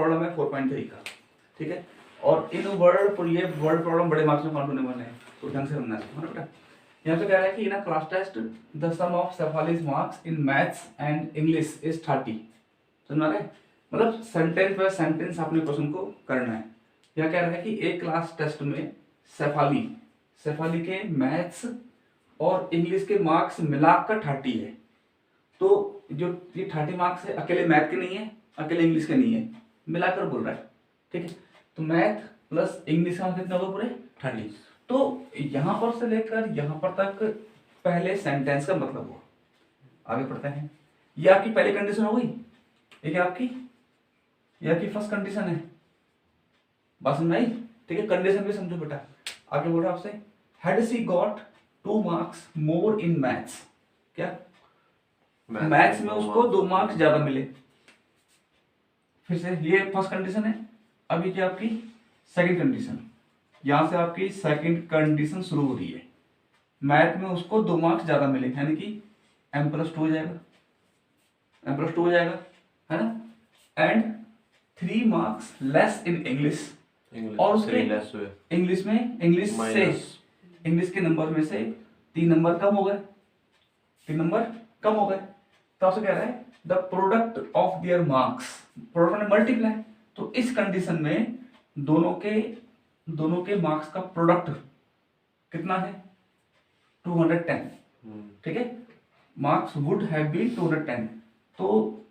Problem है 4.3 का, ठीक है। और इन वर्ड पर ये वर्ड प्रॉब्लम बड़े मार्क्स में काउंट होने वाले हैं, तो ढंग से बनना चाहिए बेटा। यहाँ पे कह रहा है कि in a class test the sum of Shefali's marks in maths and English is 30। समझ रहे, मतलब सेंटेंस बाय सेंटेंस आपने क्वेश्चन को करना है। यह कह रहा है कि एक क्लास टेस्ट में शेफाली के मैथ्स और इंग्लिश के मार्क्स मिलाकर 30 है। तो जो ये 30 मार्क्स है अकेले मैथ के नहीं है, अकेले इंग्लिश के नहीं है, मिलाकर बोल रहा है, ठीक है। तो मैथ प्लस इंग्लिश का कितना होगा पूरे 30। तो यहां पर से लेकर यहां पर तक पहले सेंटेंस का मतलब हुआ। आगे पढ़ते हैं। ये आपकी पहली कंडीशन हो गई, ये आपकी फर्स्ट कंडीशन है, बात समझ आई, ठीक है। कंडीशन भी समझो बेटा। आगे बोला आपसे, had she got 2 marks more in maths, क्या मैथ्स में उसको 2 मार्क्स ज्यादा मिले। फिर से ये फर्स्ट कंडीशन है। अभी क्या आपकी सेकंड कंडीशन, यहां से आपकी सेकंड कंडीशन शुरू हो रही है। मैथ में उसको 2 मार्क्स ज्यादा मिले, यानी कि m+2 हो जाएगा, m+2 हो जाएगा, है ना। And 3 marks less in English, और उसके इंग्लिश के नंबर में से 3 नंबर कम हो गए, 3 नंबर कम हो गए। तो आपसे कह रहा है the product of their marks, product ने मल्टीप्लाई, तो इस कंडीशन में दोनों के मार्क्स का प्रोडक्ट कितना है 210, ठीक है। Marks would have been 210। तो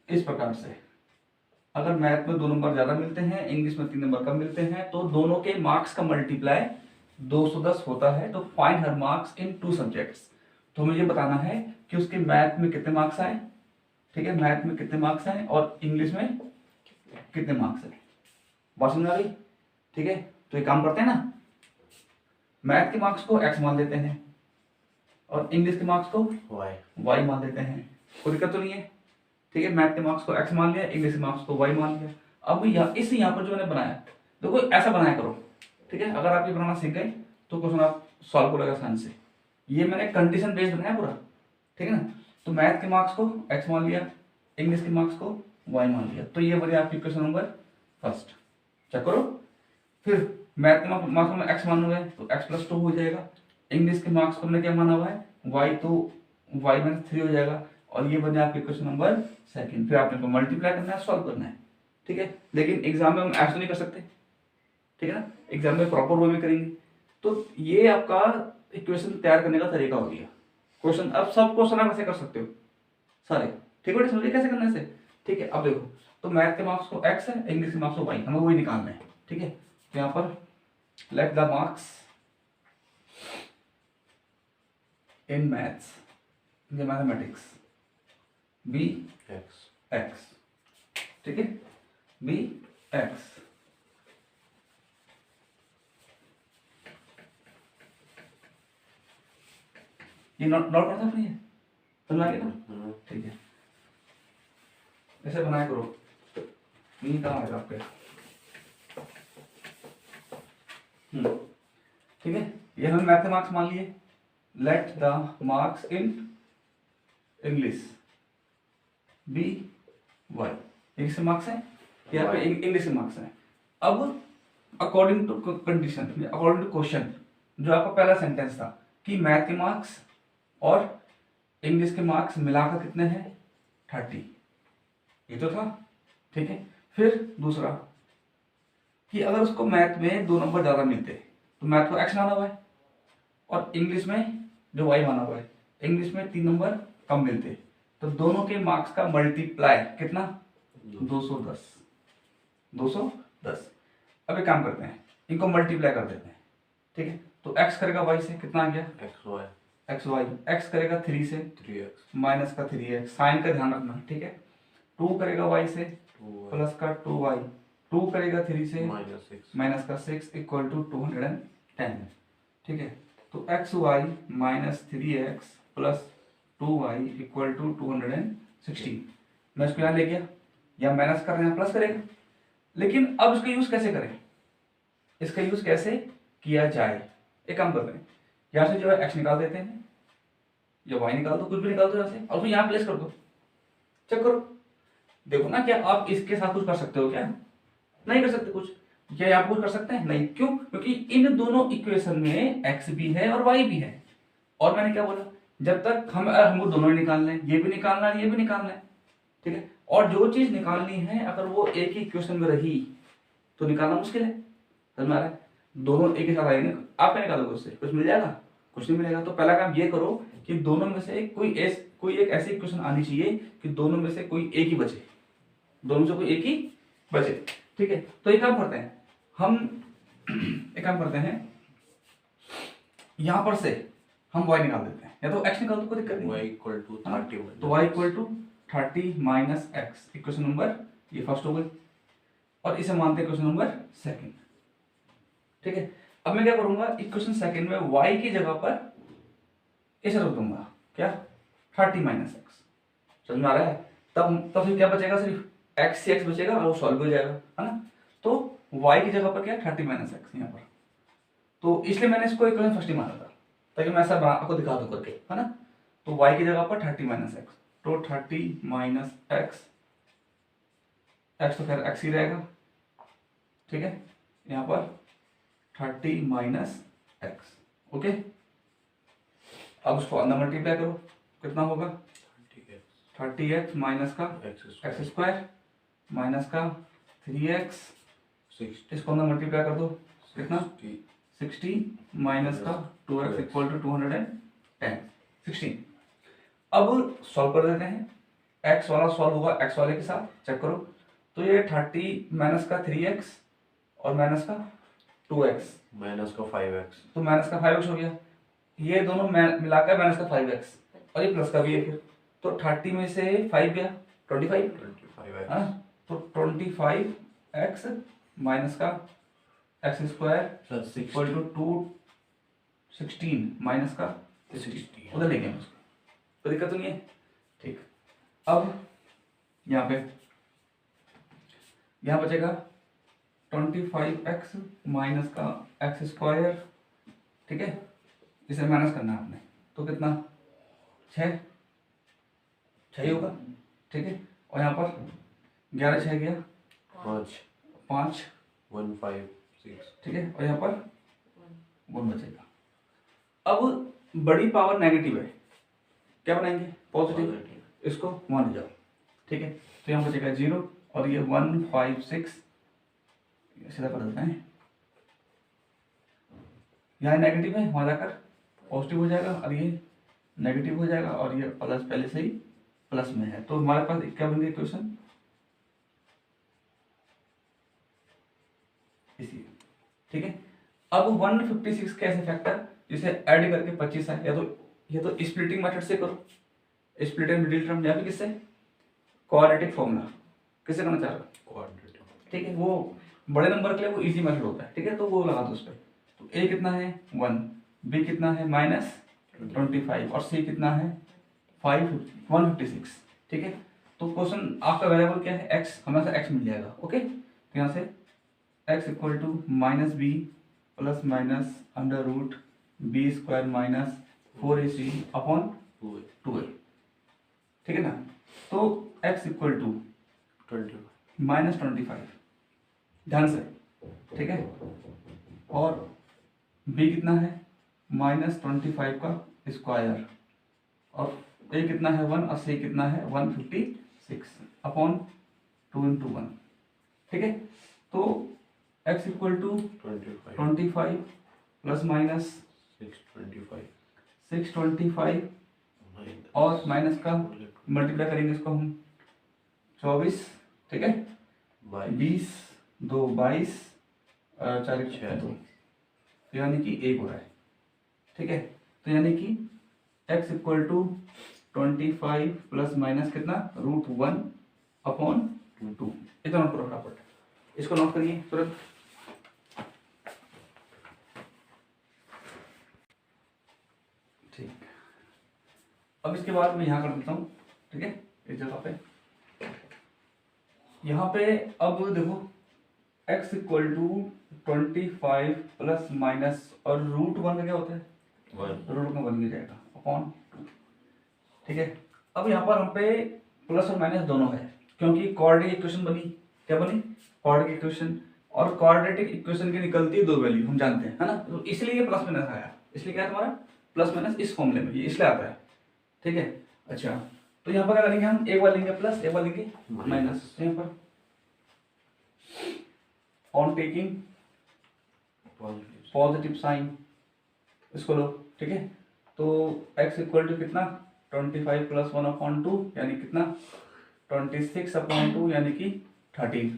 इस प्रकार से अगर मैथ में 2 नंबर ज्यादा मिलते हैं, इंग्लिश में 3 नंबर कम मिलते हैं, तो दोनों के मार्क्स का मल्टीप्लाई 210 होता है। तो find her marks in 2 subjects. तो हमें ये बताना है कि उसके मैथ में कितने मार्क्स आए, ठीक है, मैथ में कितने मार्क्स आए और इंग्लिश में कितने मार्क्स आए। बात समझ आ गई, ठीक है। तो ये काम करते हैं ना, मैथ के मार्क्स को x मान लेते हैं और इंग्लिश के मार्क्स को y मान लेते हैं, कोई दिक्कत तो नहीं है, ठीक है। मैथ के मार्क्स को x मान लिया, इंग्लिश के मार्क्स को y मान लिया। अब यहाँ पर जो मैंने बनाया, देखो ऐसा बनाया करो, ठीक है। अगर आप ये बनाना सीख गए तो क्वेश्चन आप सॉल्व करोगे आसान से। ये मैंने कंडीशन बेस्ड बनाया पूरा, ठीक है ना। तो मैथ के मार्क्स को x मान लिया, इंग्लिश के मार्क्स को y मान लिया। तो ये बने आपकी क्वेश्चन नंबर फर्स्ट, चेक करो। फिर मैथ के मार्क्स में x माना हुआ है तो x+2 हो जाएगा। इंग्लिश के मार्क्स को हमने क्या माना हुआ है y, तो y-3 हो जाएगा। और ये बने आपके क्वेश्चन नंबर सेकंड। फिर आपने को मल्टीप्लाई करना है, सॉल्व करना है, ठीक है। लेकिन एग्जाम में हम ऐसा नहीं कर सकते, ठीक है ना, एग्जाम में प्रॉपर वे में करेंगे। तो ये आपका इक्वेशन तैयार करने का तरीका हो गया। क्वेश्चन, अब सब क्वेश्चन आप ऐसे कर सकते हो सारे, ठीक है। समझिए कैसे करना है, ठीक है। अब देखो, तो मैथ के मार्क्स को x है, इंग्लिश के मार्क्स को y, हमें वही निकालना है, ठीक है। तो यहाँ पर let the marks in maths in mathematics be x, ठीक है, बी x। ये नोट करता अपनी है, समझ आ गया ना, ठीक है। ऐसे बनाया करो, नहीं कहाँ आएगा आपके, ठीक है। ये हमने मैथ के मार्क्स मान लिए। Let the marks in English be y, English के मार्क्स है, यहाँ पे इंग्लिश के मार्क्स है। अब according to condition, according to question, जो आपका पहला सेंटेंस था कि मैथ के मार्क्स और इंग्लिश के मार्क्स मिलाकर कितने हैं 30, ये तो था, ठीक है। फिर दूसरा कि अगर उसको मैथ में 2 नंबर ज्यादा मिलते तो मैथ को x माना हुआ है और इंग्लिश में जो y माना हुआ है, इंग्लिश में 3 नंबर कम मिलते, तो दोनों के मार्क्स का मल्टीप्लाई कितना 210। अब एक काम करते हैं, इनको मल्टीप्लाई कर देते हैं, ठीक है। तो x करेगा y से, कितना आ गया xy, x करेगा 3 से 3x, माइनस का 3x, साइन का ध्यान रखना, ठीक है। 2 करेगा y से प्लस का 2y, 2 करेगा 3 से माइनस का 6 इक्वल टू 210, ठीक है। तो xy minus 3x plus 2y equal to 216। मैं इसको यहाँ ले गया, या माइनस कर रहे हैं प्लस करेगा। लेकिन अब इसका यूज कैसे करें, इसका यूज कैसे किया जाए, एक काम करते हैं, यहाँ से जो है x निकाल देते हैं या y निकाल दो, कुछ भी निकाल दो यहाँ से, और उसको यहाँ प्लेस कर दो, चेक करो। देखो ना क्या आप इसके साथ कुछ कर सकते हो क्या, नहीं कर सकते कुछ। क्या आप कुछ कर सकते हैं? नहीं। क्यों? क्योंकि इन दोनों इक्वेशन में x भी है और y भी है। और मैंने क्या बोला, जब तक हमको दोनों ही निकालना है, ये भी निकालना है, ये भी निकालना है, ठीक है। और जो चीज निकालनी है अगर वो एक ही इक्वेशन में रही तो निकालना मुश्किल है। समझ में आ रहा है? दोनों एक ही साथ आएंगे, आप क्या निकालोगे उससे? कुछ मिल जाएगा? कुछ नहीं मिलेगा। तो पहला काम ये करो कि दोनों में से कोई एक ऐसी इक्वेशन आनी चाहिए कि दोनों में से कोई एक ही बचे, दोनों से कोई एक ही बचे, ठीक है। तो एक काम करते हैं हम, एक काम करते हैं, यहां पर से हम y निकाल देते हैं, या तो x निकाल दो, कोई दिक्कत नहीं। y इक्वल टू 30 तो y equal to 30 minus x, equation number ये फर्स्ट हो गई, और इसे मानते हैं इक्वेशन नंबर सेकंड, ठीक है। अब मैं क्या करूंगा, इक्वेशन सेकंड में y की जगह पर इसे रख दूंगा, क्या, 30 माइनस एक्स। समझ में आ रहा है? तब फिर क्या बचेगा, सिर्फ x से x बचेगा और वो सॉल्व हो जाएगा, है ना। तो y की जगह पर क्या, 30 माइनस एक्स यहाँ पर। तो इसलिए मैंने इसको इक्वेशन फर्स्ट ही माना था, ताकि मैं ऐसा आपको दिखा दूं करके, है ना। तो y की जगह पर 30 माइनस एक्स, तो 30 माइनस एक्स, एक्स तो खैर एक्स ही रहेगा, ठीक है। यहाँ पर 30 माइनस एक्स, ओके। अब उसको अंदर मल्टीप्लाई करो, कितना होगा, 30x माइनस का एक्स स्क्वायर माइनस का 3x, इसको अंदर मल्टीप्लाई कर दो, कितना, 60 माइनस का 2x इक्वल टू 210, 16। अब सॉल्व कर देते हैं, x वाला सॉल्व होगा x वाले के साथ, चेक करो। तो ये 30 माइनस का 3x और माइनस का 2x, माइनस का 5x, तो माइनस का 5x हो गया। ये दोनों मिलाकर माइनस का 5x, और ये प्लस का भी है फिर, तो 30 में से 5 गया 25, हाँ, तो 25x माइनस का x square equal to 216 minus का 60, उधर ले गए उसको, कोई दिक्कत तो नहीं है, ठीक। अब यहाँ बचेगा 25x माइनस का एक्स स्क्वायर, ठीक है, इसे माइनस करना है आपने, तो कितना, 6 होगा, ठीक है। और यहाँ पर 11 6 गया 5 1 5 6, ठीक है, और यहाँ पर 1 बचेगा। अब बड़ी पावर नेगेटिव है, क्या बनाएंगे, पॉजिटिव, इसको 1 ले जाओ, ठीक है। तो यहाँ बचेगा 0 और ये 1 5 6 सीधा कर देते हैं, यहाँ नेगेटिव है, वहां जाकर पॉजिटिव हो जाएगा, और ये नेगेटिव हो जाएगा, और ये प्लस पहले से ही प्लस में है। तो हमारे पास क्या बन गया इक्वेशन, इसी, ठीक है। अब 156 कैसे फैक्टर, जिसे ऐड करके 25 है, या तो स्प्लिटिंग मेथड से करो, स्प्लिटिंग मिडिल टर्म, या फिर किससे, क्वाड्रेटिक फॉर्मूला, किससे करना चाह रहे हो, ठीक है। वो बड़े नंबर के लिए वो इजी मेथड होता है, ठीक है, तो वो लगा दो उस पर। तो a कितना है 1, b कितना है -25, और c कितना है 156, ठीक है। तो क्वेश्चन आपका वेरिएबल क्या है, x, हमेशा x मिल जाएगा, ओके। तो यहाँ से x equal to -b plus minus under root b square minus 4ac upon 2a, ठीक है ना। तो x इक्वल टू -25, ध्यान से, ठीक है, और b कितना है -25 का स्क्वायर, और a कितना है 1, और c कितना है 156 अपॉन 2 × 1, ठीक है। तो x equal to 25 plus minus 625 और माइनस का मल्टीप्लाई करेंगे इसको हम 24, ठीक है, 20 2 22 4 6 2, यानी कि 1 हो रहा है, ठीक है। तो यानी कि x equal to 25 plus minus कितना, √1 अपॉन 2, इतना नोट करो फटाफट, इसको नोट करिए तुरंत। ठीक, अब इसके बाद मैं यहाँ कर देता हूँ, ठीक है, इस जगह पे, यहाँ पे अब देखो x equal to 25 plus minus, और √1 का क्या होता है, √1 का 1 जाएगा अपॉन 2, ठीक है। अब यहाँ पर हम पे प्लस और माइनस दोनों है, क्योंकि क्वाड्रेटिक इक्वेशन बनी, क्या बनी, क्वाड्रेटिक इक्वेशन। और क्वाड्रेटिक इक्वेशन की निकलती है 2 वैल्यू, हम जानते हैं, है ना, तो इसलिए ये प्लस माइनस आया, इसलिए क्या है तुम्हारा प्लस माइनस इस फॉर्मूले में, ये इसलिए आता है, ठीक है। अच्छा, तो यहाँ पर क्या करेंगे हम, एक बार लेंगे प्लस, एक बार लेंगे माइनस, यहाँ पर ऑन टेकिंग पॉजिटिव साइन, इसको लो, ठीक है। तो x इक्वल टू कितना 25 प्लस 1/2 यानी कितना 26/2 यानी कि 13,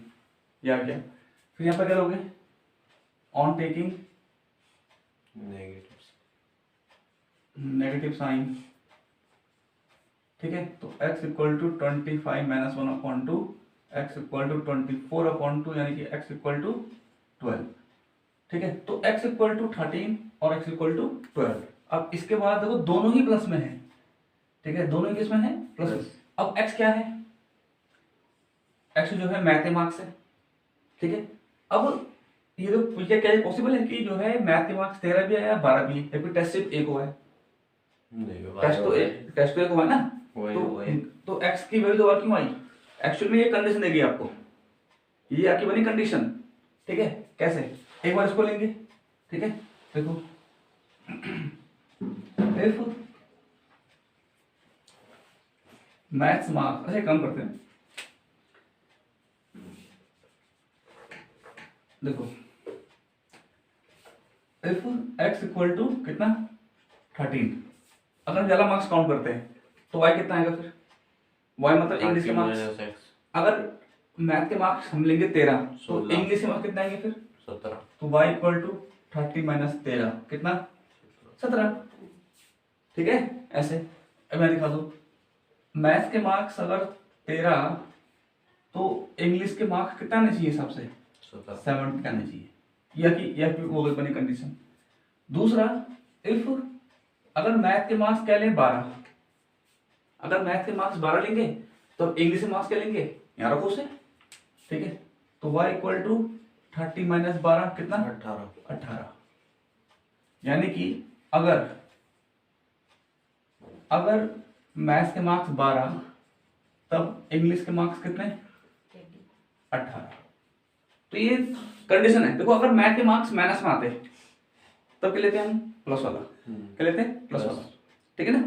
ये आ गया। फिर यहाँ पर क्या लोगे, ऑन टेकिंग नेगेटिव साइन, ठीक है। तो x equal to 25 minus 1/2, x equal to 24/2 यानी कि x इक्वल टू 12, ठीक है। तो x इक्वल टू 13 और x इक्वल टू 12। अब इसके बाद देखो दोनों ही प्लस में है, ठीक है, दोनों ही किस में है, प्लस। अब x क्या है, x जो है मैथ के मार्क्स है, ठीक है। अब ये तो पूछे क्या पॉसिबल है कि जो है मैथ के मार्क्स 13 भी आया 12 भी है, या फिर टेस्ट सिर्फ एक हुआ है, टेस्ट तो एक हुआ है ना, तो x की वैल्यू दोबारा क्यों आई, एक्चुअल में ये कंडीशन देगी आपको, ये आपकी बनी कंडीशन, ठीक है। कैसे, एक बार इसको लेंगे, ठीक है, देखो if मैथ्स मार्क्स, अच्छा कम करते हैं, देखो if x इक्वल टू कितना 13, अगर ज्यादा मार्क्स काउंट करते हैं तो y कितना आएगा, फिर y मतलब इंग्लिश के मार्क्स, अगर मैथ के मार्क्स हम लेंगे 13 तो इंग्लिश के मार्क्स कितना आएंगे फिर 17, तो y इक्वल टू 30 माइनस 13 कितना 17, ठीक है। ऐसे अब मैं दिखा दूं, मैथ के मार्क्स अगर 13 तो इंग्लिश के मार्क्स कितना आने चाहिए हिसाब से 70 आने चाहिए, यह वो बनी कंडीशन। दूसरा, इफ अगर मैथ के मार्क्स क्या लें 12, अगर मैथ के मार्क्स 12 लेंगे तो इंग्लिश के मार्क्स क्या लेंगे, यहाँ रखो उसे, ठीक है। तो y इक्वल टू 30 माइनस 12 कितना 18, यानी कि अगर मैथ्स के मार्क्स 12 तब इंग्लिश के मार्क्स कितने 18। तो ये कंडीशन है, देखो अगर मैथ के मार्क्स माइनस में आते तब क्या लेते हैं हम प्लस वाला, क्या लेते हैं प्लस वाला, ठीक है ना।